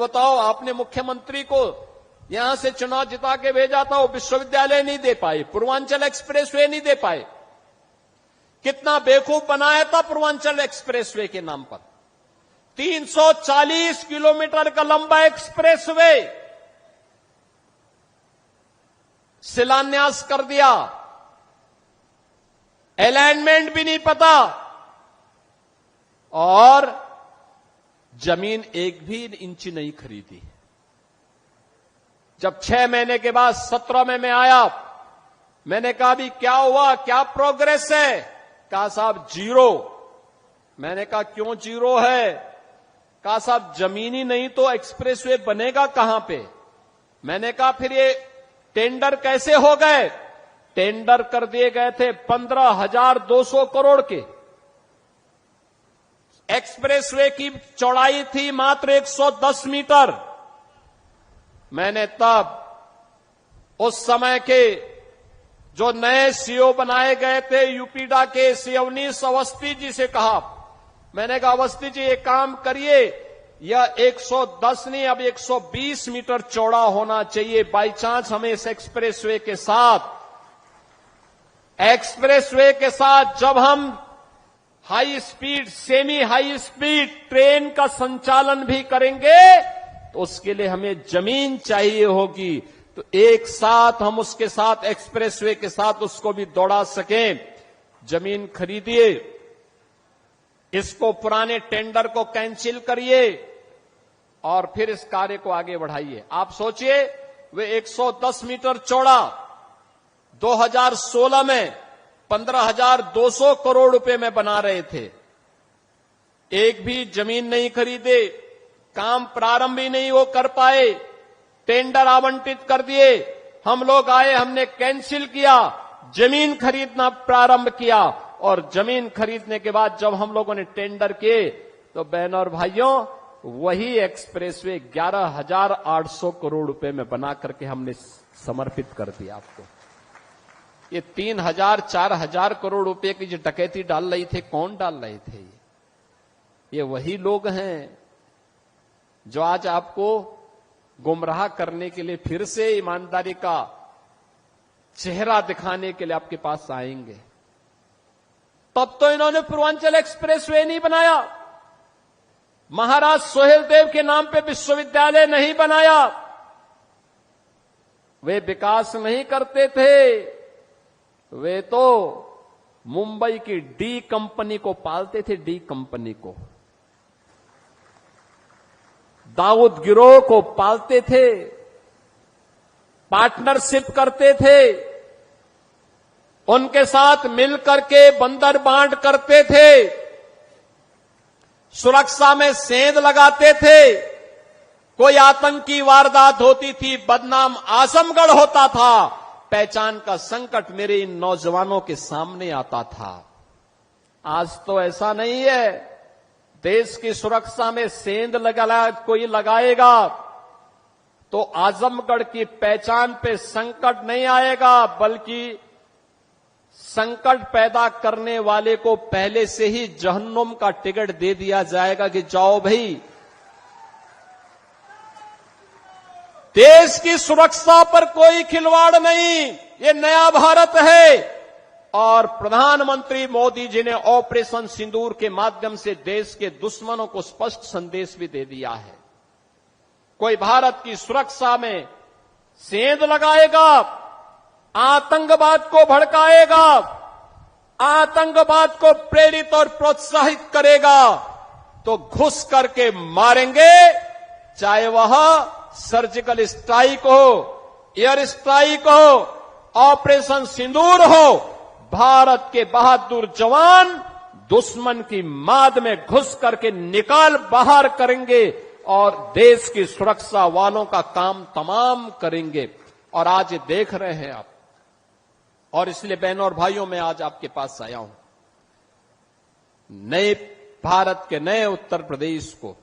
बताओ, आपने मुख्यमंत्री को यहां से चुनाव जिता के भेजा था, वो विश्वविद्यालय नहीं दे पाए, पूर्वांचल एक्सप्रेसवे नहीं दे पाए। कितना बेवकूफ बनाया था पूर्वांचल एक्सप्रेसवे के नाम पर। 340 किलोमीटर का लंबा एक्सप्रेसवे शिलान्यास कर दिया, अलाइनमेंट भी नहीं पता, और जमीन एक भी इंच नहीं खरीदी। जब 6 महीने के बाद 17 में मैं आया, मैंने कहा भी क्या हुआ, क्या प्रोग्रेस है? कहा साहब जीरो। मैंने कहा क्यों जीरो है? कहा साहब जमीन ही नहीं तो एक्सप्रेसवे बनेगा कहां पे? मैंने कहा फिर ये टेंडर कैसे हो गए? टेंडर कर दिए गए थे 15,200 करोड़ के। एक्सप्रेसवे की चौड़ाई थी मात्र 110 मीटर। मैंने तब उस समय के जो नए सीओ बनाए गए थे यूपीडा के, श्री अवनीश अवस्थी जी से कहा, मैंने कहा अवस्थी जी एक काम करिए, यह 110 नहीं अब 120 मीटर चौड़ा होना चाहिए। बाई चांस हमें इस एक्सप्रेसवे के साथ जब हम high speed, semi high speed train का संचालन भी करेंगे तो उसके लिए हमें जमीन चाहिए होगी। तो एक साथ हम उसके साथ एक्सप्रेसवे के साथ उसको भी दौड़ा सकें। जमीन खरीदिए, इसको पुराने टेंडर को कैंसिल करिए और फिर इस कार्य को आगे बढ़ाइए। आप सोचिए, वे 110 मीटर चौड़ा 2016 में 15,200 करोड़ रुपए में बना रहे थे। एक भी जमीन नहीं खरीदे, काम प्रारंभ ही नहीं वो कर पाए, टेंडर आवंटित कर दिए। हम लोग आए, हमने कैंसिल किया, जमीन खरीदना प्रारंभ किया, और जमीन खरीदने के बाद जब हम लोगों ने टेंडर किए तो बहनों और भाइयों, वही एक्सप्रेसवे 11,800 करोड़ रुपए में बना करके हमने समर्पित कर दिया आपको। ये 3,000 4,000 करोड़ रुपए की जो डकैती डाल रही थे, कौन डाल रहे थे? ये वही लोग हैं जो आज आपको गुमराह करने के लिए फिर से ईमानदारी का चेहरा दिखाने के लिए आपके पास आएंगे। तब तो इन्होंने पूर्वांचल एक्सप्रेसवे नहीं बनाया, महाराज सोहेलदेव के नाम पे विश्वविद्यालय नहीं बनाया, वे विकास नहीं करते थे, वे तो मुंबई की डी कंपनी को पालते थे, डी कंपनी को, दाऊद गिरोह को पालते थे, पार्टनरशिप करते थे, उनके साथ मिलकर के बंदर बांट करते थे, सुरक्षा में सेंध लगाते थे। कोई आतंकी वारदात होती थी, बदनाम आजमगढ़ होता था, पहचान का संकट मेरे इन नौजवानों के सामने आता था। आज तो ऐसा नहीं है। देश की सुरक्षा में सेंध कोई लगाएगा तो आजमगढ़ की पहचान पे संकट नहीं आएगा, बल्कि संकट पैदा करने वाले को पहले से ही जहन्नुम का टिकट दे दिया जाएगा कि जाओ भाई। देश की सुरक्षा पर कोई खिलवाड़ नहीं, ये नया भारत है। और प्रधानमंत्री मोदी जी ने ऑपरेशन सिंदूर के माध्यम से देश के दुश्मनों को स्पष्ट संदेश भी दे दिया है। कोई भारत की सुरक्षा में सेंध लगाएगा, आतंकवाद को भड़काएगा, आतंकवाद को प्रेरित और प्रोत्साहित करेगा, तो घुस करके मारेंगे, चाहे वह सर्जिकल स्ट्राइक हो, एयर स्ट्राइक हो, ऑपरेशन सिंदूर हो। भारत के बहादुर जवान दुश्मन की माद में घुस करके निकाल बाहर करेंगे और देश की सुरक्षा वालों का काम तमाम करेंगे। और आज ये देख रहे हैं आप, और इसलिए बहनों और भाइयों मैं आज आपके पास आया हूं। नए भारत के नए उत्तर प्रदेश को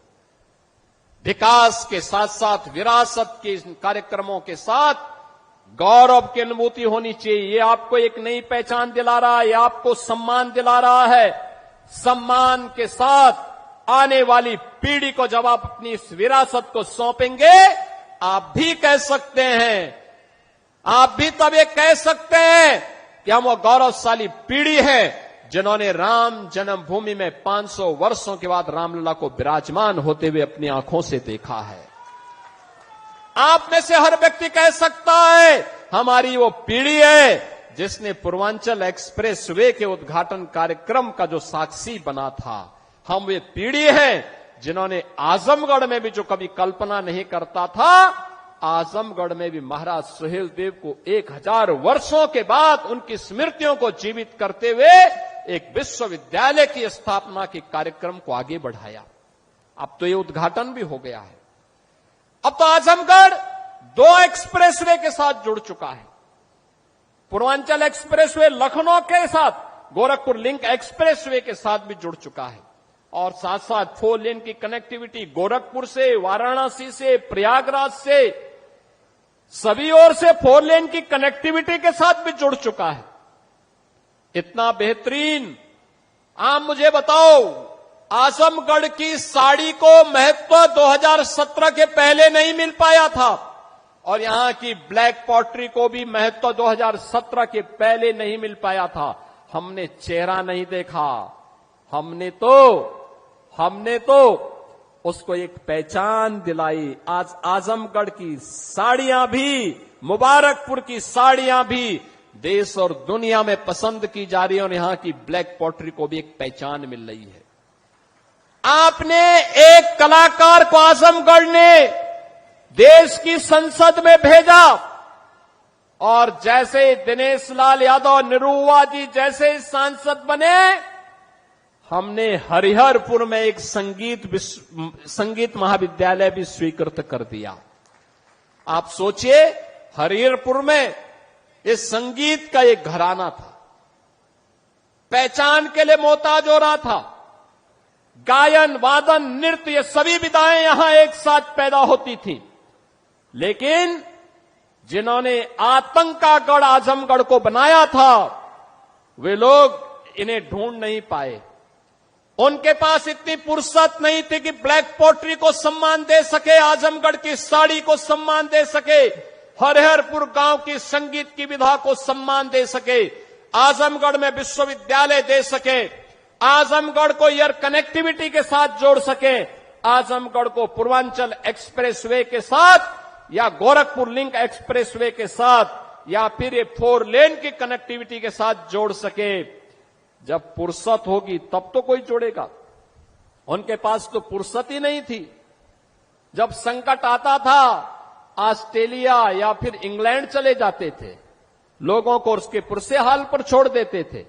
विकास के साथ साथ विरासत के कार्यक्रमों के साथ गौरव की अनुभूति होनी चाहिए। ये आपको एक नई पहचान दिला रहा है, ये आपको सम्मान दिला रहा है। सम्मान के साथ आने वाली पीढ़ी को जब आप अपनी इस विरासत को सौंपेंगे, आप भी कह सकते हैं, आप भी तब ये कह सकते हैं कि हम वो गौरवशाली पीढ़ी है जिन्होंने राम जन्मभूमि में 500 वर्षों के बाद रामलला को विराजमान होते हुए अपनी आंखों से देखा है। आप में से हर व्यक्ति कह सकता है हमारी वो पीढ़ी है जिसने पूर्वांचल एक्सप्रेस वे के उद्घाटन कार्यक्रम का जो साक्षी बना था। हम वे पीढ़ी है जिन्होंने आजमगढ़ में भी जो कभी कल्पना नहीं करता था, आजमगढ़ में भी महाराज सुहेलदेव को 1000 वर्षों के बाद उनकी स्मृतियों को जीवित करते हुए एक विश्वविद्यालय की स्थापना के कार्यक्रम को आगे बढ़ाया। अब तो ये उद्घाटन भी हो गया है। अब तो आजमगढ़ 2 एक्सप्रेसवे के साथ जुड़ चुका है। पूर्वांचल एक्सप्रेसवे लखनऊ के साथ, गोरखपुर लिंक एक्सप्रेसवे के साथ भी जुड़ चुका है और साथ साथ 4 लेन की कनेक्टिविटी गोरखपुर से, वाराणसी से, प्रयागराज से, सभी ओर से 4 लेन की कनेक्टिविटी के साथ भी जुड़ चुका है। इतना बेहतरीन। आप मुझे बताओ, आजमगढ़ की साड़ी को महत्व 2017 के पहले नहीं मिल पाया था और यहां की ब्लैक पॉटरी को भी महत्व 2017 के पहले नहीं मिल पाया था। हमने चेहरा नहीं देखा, हमने तो उसको एक पहचान दिलाई। आज आजमगढ़ की साड़ियां भी, मुबारकपुर की साड़ियां भी देश और दुनिया में पसंद की जा रही है और यहां की ब्लैक पॉटरी को भी एक पहचान मिल रही है। आपने एक कलाकार को आजमगढ़ ने देश की संसद में भेजा और जैसे दिनेश लाल यादव, निरुआ जी जैसे सांसद बने, हमने हरिहरपुर में एक संगीत महाविद्यालय भी स्वीकृत कर दिया। आप सोचिए, हरिहरपुर में इस संगीत का एक घराना था, पहचान के लिए मोहताज हो रहा था। गायन, वादन, नृत्य, ये सभी विधाएं यहां एक साथ पैदा होती थी। लेकिन जिन्होंने आतंक का गढ़ आजमगढ़ को बनाया था, वे लोग इन्हें ढूंढ नहीं पाए। उनके पास इतनी फुर्सत नहीं थी कि ब्लैक पॉटरी को सम्मान दे सके, आजमगढ़ की साड़ी को सम्मान दे सके, हरिहरपुर गांव की संगीत की विधा को सम्मान दे सके, आजमगढ़ में विश्वविद्यालय दे सके, आजमगढ़ को एयर कनेक्टिविटी के साथ जोड़ सके, आजमगढ़ को पूर्वांचल एक्सप्रेसवे के साथ या गोरखपुर लिंक एक्सप्रेसवे के साथ या फिर ये 4 लेन की कनेक्टिविटी के साथ जोड़ सके। जब फुर्सत होगी तब तो कोई जोड़ेगा। उनके पास तो फुर्सत ही नहीं थी। जब संकट आता था, ऑस्ट्रेलिया या फिर इंग्लैंड चले जाते थे, लोगों को उसके पुरसे हाल पर छोड़ देते थे।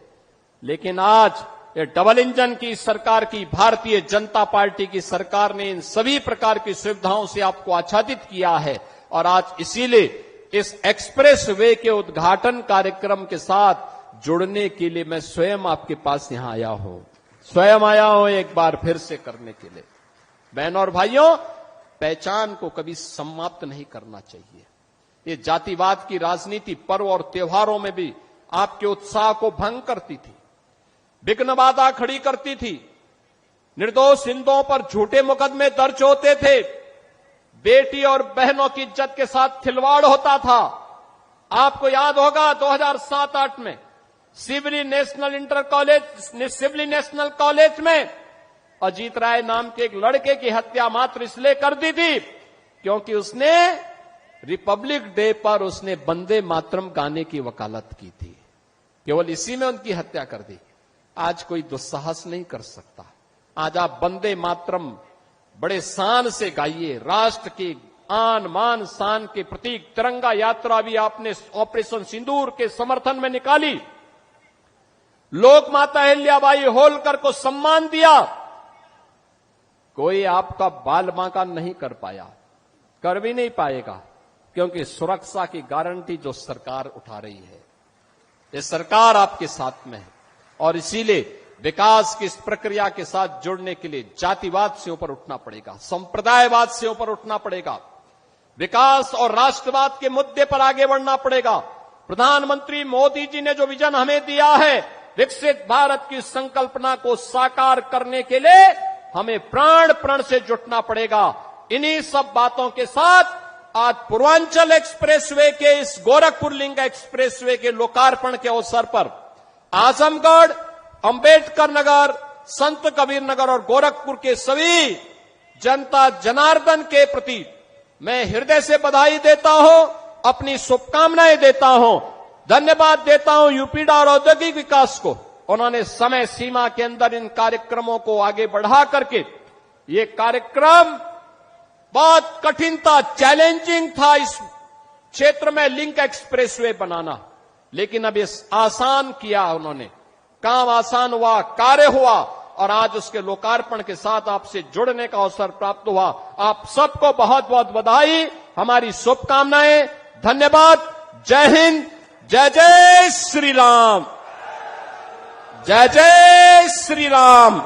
लेकिन आज ये डबल इंजन की सरकार की, भारतीय जनता पार्टी की सरकार ने इन सभी प्रकार की सुविधाओं से आपको आच्छादित किया है और आज इसीलिए इस एक्सप्रेस वे के उद्घाटन कार्यक्रम के साथ जुड़ने के लिए मैं स्वयं आपके पास यहां आया हूं, एक बार फिर से करने के लिए। बहनों और भाइयों, पहचान को कभी समाप्त नहीं करना चाहिए। ये जातिवाद की राजनीति पर्व और त्योहारों में भी आपके उत्साह को भंग करती थी, विघ्न बाधा खड़ी करती थी, निर्दोष हिंदुओं पर झूठे मुकदमे दर्ज होते थे, बेटी और बहनों की इज्जत के साथ खिलवाड़ होता था। आपको याद होगा 2007-8 में सिवली नेशनल कॉलेज में अजीत राय नाम के एक लड़के की हत्या मात्र इसलिए कर दी थी क्योंकि उसने रिपब्लिक डे पर उसने वंदे मातरम गाने की वकालत की थी। केवल इसी में उनकी हत्या कर दी। आज कोई दुस्साहस नहीं कर सकता। आज आप वंदे मातरम बड़े शान से गाइए। राष्ट्र की आन मान शान के प्रतीक तिरंगा यात्रा भी आपने ऑपरेशन सिंदूर के समर्थन में निकाली। लोक माता अहिल्याबाई होलकर को सम्मान दिया। कोई आपका बाल बांका नहीं कर पाया, कर भी नहीं पाएगा, क्योंकि सुरक्षा की गारंटी जो सरकार उठा रही है, ये सरकार आपके साथ में है। और इसीलिए विकास की इस प्रक्रिया के साथ जुड़ने के लिए जातिवाद से ऊपर उठना पड़ेगा, संप्रदायवाद से ऊपर उठना पड़ेगा, विकास और राष्ट्रवाद के मुद्दे पर आगे बढ़ना पड़ेगा। प्रधानमंत्री मोदी जी ने जो विजन हमें दिया है, विकसित भारत की संकल्पना को साकार करने के लिए हमें प्राण प्रण से जुटना पड़ेगा। इन्हीं सब बातों के साथ आज पूर्वांचल एक्सप्रेसवे के इस गोरखपुर लिंक एक्सप्रेसवे के लोकार्पण के अवसर पर आजमगढ़, अंबेडकर नगर, संत कबीर नगर और गोरखपुर के सभी जनता जनार्दन के प्रति मैं हृदय से बधाई देता हूं, अपनी शुभकामनाएं देता हूं, धन्यवाद देता हूं यूपीडा और औद्योगिक विकास को। उन्होंने समय सीमा के अंदर इन कार्यक्रमों को आगे बढ़ा करके ये कार्यक्रम बहुत कठिन था, चैलेंजिंग था इस क्षेत्र में लिंक एक्सप्रेसवे बनाना, लेकिन अब इस आसान किया उन्होंने, काम आसान हुआ, कार्य हुआ और आज उसके लोकार्पण के साथ आपसे जुड़ने का अवसर प्राप्त हुआ। आप सबको बहुत बहुत बधाई, हमारी शुभकामनाएं, धन्यवाद। जय हिंद, जय जय श्री राम, जय जय श्री राम।